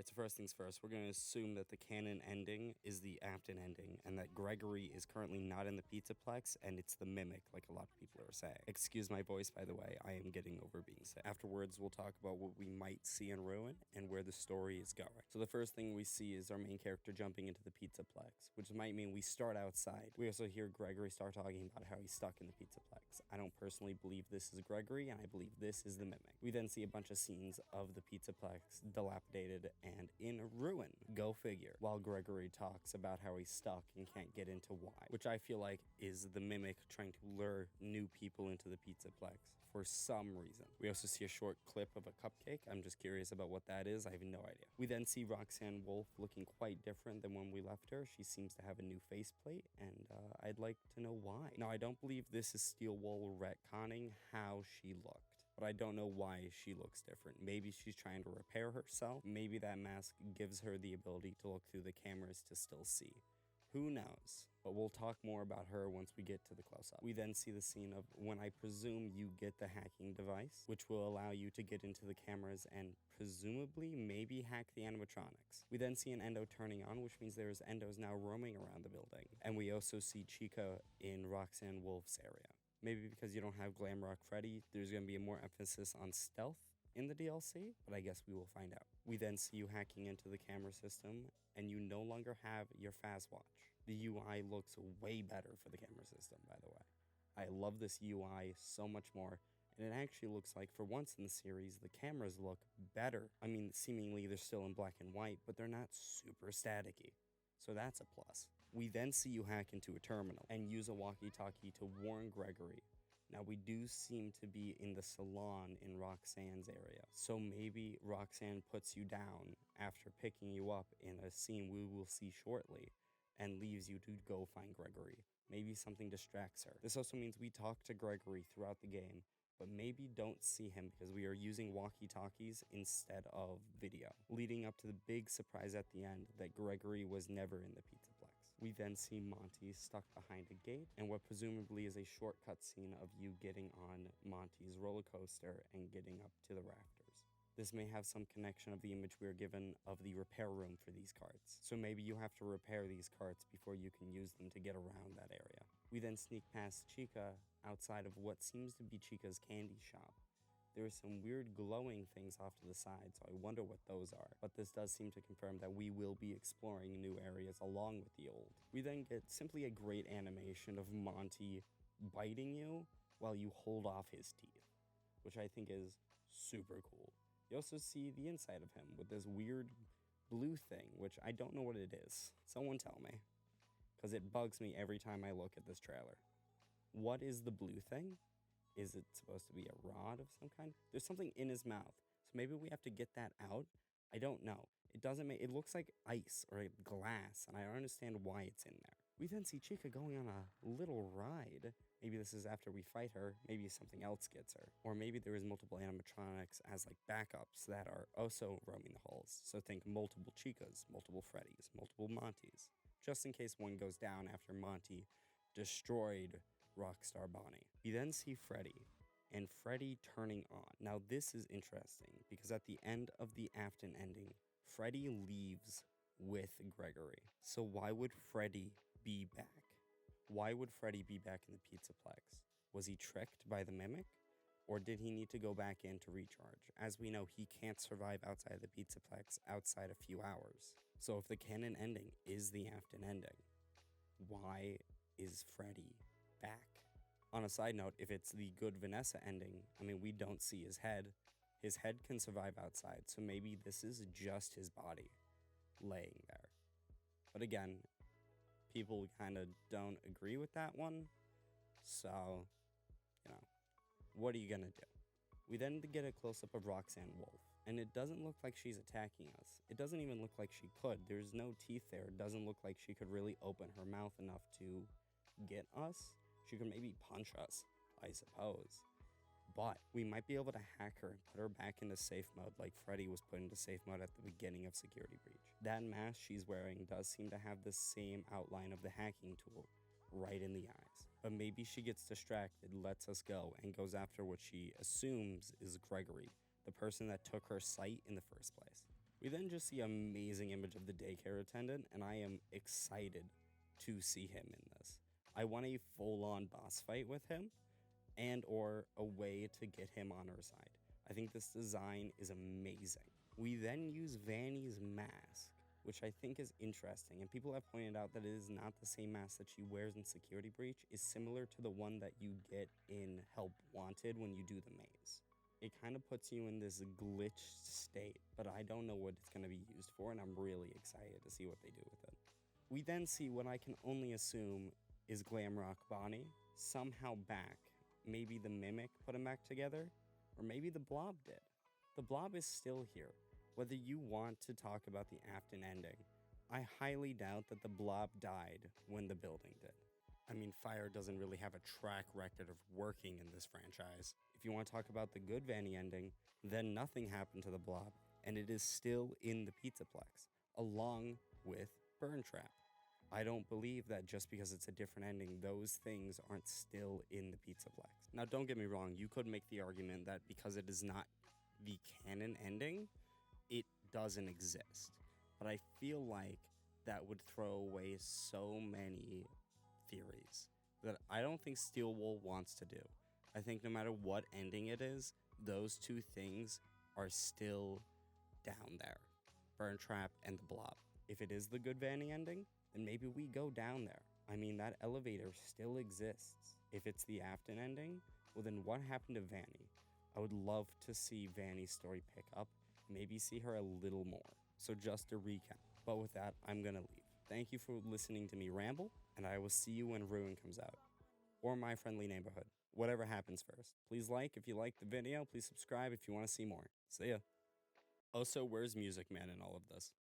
Alright, so first things first, we're going to assume that the canon ending is the Afton ending, and that Gregory is currently not in the Pizzaplex, and it's the Mimic, like a lot of people are saying. Excuse my voice, by the way, I am getting over being sick. Afterwards, we'll talk about what we might see in Ruin, and where the story is going. So the first thing we see is our main character jumping into the Pizzaplex, which might mean we start outside. We also hear Gregory start talking about how he's stuck in the Pizzaplex. I don't personally believe this is Gregory, and I believe this is the Mimic. We then see a bunch of scenes of the Pizzaplex dilapidated and in ruin. Go figure. While Gregory talks about how he's stuck and can't get into why, which I feel like is the Mimic trying to lure new people into the Pizzaplex for some reason. We also see a short clip of a cupcake. I'm just curious about what that is. I have no idea. We then see Roxanne Wolf looking quite different than when we left her. She seems to have a new faceplate, and I'd like to know why. Now, I don't believe this is Steelwool retconning how she looked, but I don't know why she looks different. Maybe she's trying to repair herself. Maybe that mask gives her the ability to look through the cameras to still see. Who knows? But we'll talk more about her once we get to the close-up. We then see the scene of when I presume you get the hacking device, which will allow you to get into the cameras and presumably maybe hack the animatronics. We then see an endo turning on, which means there's endos now roaming around the building. And we also see Chica in Roxanne Wolf's area. Maybe because you don't have Glam Rock Freddy, there's going to be a more emphasis on stealth in the DLC, but I guess we will find out. We then see you hacking into the camera system, and you no longer have your fast watch. The UI looks way better for the camera system, by the way. I love this UI so much more, and it actually looks like, for once in the series, the cameras look better. I mean, seemingly they're still in black and white, but they're not super staticky. So that's a plus. We then see you hack into a terminal and use a walkie-talkie to warn Gregory. Now, we do seem to be in the salon in Roxanne's area, so maybe Roxanne puts you down after picking you up in a scene we will see shortly and leaves you to go find Gregory. Maybe something distracts her. This also means we talk to Gregory throughout the game, but maybe don't see him because we are using walkie-talkies instead of video, leading up to the big surprise at the end that Gregory was never in the Pizzaplex. We then see Monty stuck behind a gate, and what presumably is a shortcut scene of you getting on Monty's roller coaster and getting up to the rafters. This may have some connection of the image we are given of the repair room for these carts. So maybe you have to repair these carts before you can use them to get around that area. We then sneak past Chica outside of what seems to be Chica's candy shop. There are some weird glowing things off to the side, so I wonder what those are. But this does seem to confirm that we will be exploring new areas along with the old. We then get simply a great animation of Monty biting you while you hold off his teeth, which I think is super cool. You also see the inside of him with this weird blue thing, which I don't know what it is. Someone tell me, because it bugs me every time I look at this trailer. What is the blue thing? Is it supposed to be a rod of some kind? There's something in his mouth, so maybe we have to get that out. I don't know. It looks like ice or glass, and I don't understand why it's in there. We then see Chica going on a little ride. Maybe this is after we fight her, maybe something else gets her. Or maybe there is multiple animatronics as like backups that are also roaming the halls. So think multiple Chicas, multiple Freddys, multiple Montys, just in case one goes down after Monty destroyed Rockstar Bonnie. We then see Freddy, and Freddy turning on. Now this is interesting, because at the end of the Afton ending, Freddy leaves with Gregory. So why would Freddy be back? Why would Freddy be back in the Pizzaplex? Was he tricked by the Mimic? Or did he need to go back in to recharge? As we know, he can't survive outside the Pizzaplex outside a few hours. So if the canon ending is the Afton ending, why is Freddy back? On a side note, if it's the good Vanessa ending, I mean, we don't see his head. His head can survive outside, so maybe this is just his body laying there. But again, people kind of don't agree with that one, so, what are you gonna do? We then get a close-up of Roxanne Wolf, and it doesn't look like she's attacking us. It doesn't even look like she could. There's no teeth there. It doesn't look like she could really open her mouth enough to get us. She could maybe punch us, I suppose. But we might be able to hack her and put her back into safe mode like Freddy was put into safe mode at the beginning of Security Breach. That mask she's wearing does seem to have the same outline of the hacking tool right in the eyes. But maybe she gets distracted, lets us go, and goes after what she assumes is Gregory, the person that took her sight in the first place. We then just see an amazing image of the daycare attendant, and I am excited to see him in this. I want a full-on boss fight with him, and or a way to get him on our side. I think this design is amazing. We then use Vanny's mask, which I think is interesting, and people have pointed out that it is not the same mask that she wears in Security Breach. Is similar to the one that you get in Help Wanted when you do the maze. It kind of puts you in this glitched state, but I don't know what it's going to be used for, and I'm really excited to see what they do with it. We then see what I can only assume is Glamrock Bonnie, somehow back. Maybe the Mimic put him back together, or maybe the Blob did. The Blob is still here. Whether you want to talk about the Afton ending, I highly doubt that the Blob died when the building did. I mean, Fire doesn't really have a track record of working in this franchise. If you want to talk about the good Vanny ending, then nothing happened to the Blob, and it is still in the Pizzaplex, along with Burn Trap. I don't believe that just because it's a different ending, those things aren't still in the Pizzaplex. Now, don't get me wrong, you could make the argument that because it is not the canon ending, it doesn't exist. But I feel like that would throw away so many theories that I don't think Steel Wool wants to do. I think no matter what ending it is, those two things are still down there. Burn Trap and the Blob. If it is the good Vanny ending, then maybe we go down there. I mean, that elevator still exists. If it's the Afton ending, well then what happened to Vanny? I would love to see Vanny's story pick up, maybe see her a little more. So just a recap. But with that, I'm gonna leave. Thank you for listening to me ramble, and I will see you when Ruin comes out. Or My Friendly Neighborhood. Whatever happens first. Please like if you liked the video. Please subscribe if you want to see more. See ya. Also, where's Music Man in all of this?